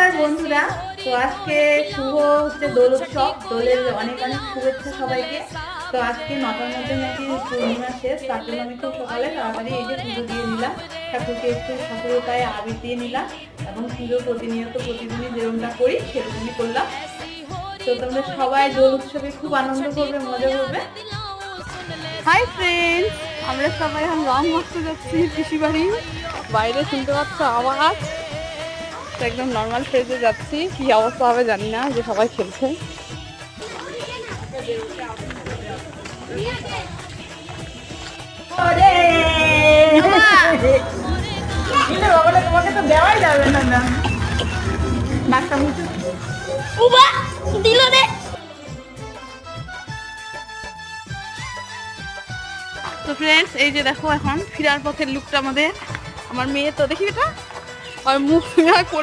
নমস্কার বন্ধুরা। তো আজকে শুভ হচ্ছে দোল উৎসব, দোলের অনেক অনেক শুভেচ্ছা সবাইকে। তো আজকে 9টার মধ্যে নাকি পূর্ণিমা শেষ, তার জন্য আমি খুব সকালে তাড়াতাড়ি এই যে পুজো দিয়ে নিলাম, ঠাকুরকে একটু ঠাকুরের পায়ে আবির দিয়ে নিলাম এবং পুজো প্রতিদিনই যেরকমটা করি সেরকমই করলাম। তো তোমরা সবাই দোল উৎসবে খুব আনন্দ করবে, মজা করবে। হাই ফ্রেন্ডস, আমরা সবাই এখন রং মাখতে যাচ্ছি পিসি বাড়ি। বাইরে শুনতে পাচ্ছ আওয়াজ। তো একদম নর্মাল ফ্রেজে যাচ্ছি, কি অবস্থা হবে জানি না, যে সবাই খেলছে। তোমাকে তো দেওয়াই যাবে না, নাকটা মুছে দিল রে। তো ফ্রেন্ডস, এই যে দেখো এখন ফিরার পথের লুকটা আমাদের। আমার মেয়ে তো দেখি এটা, আর মুখ পরিষ্কার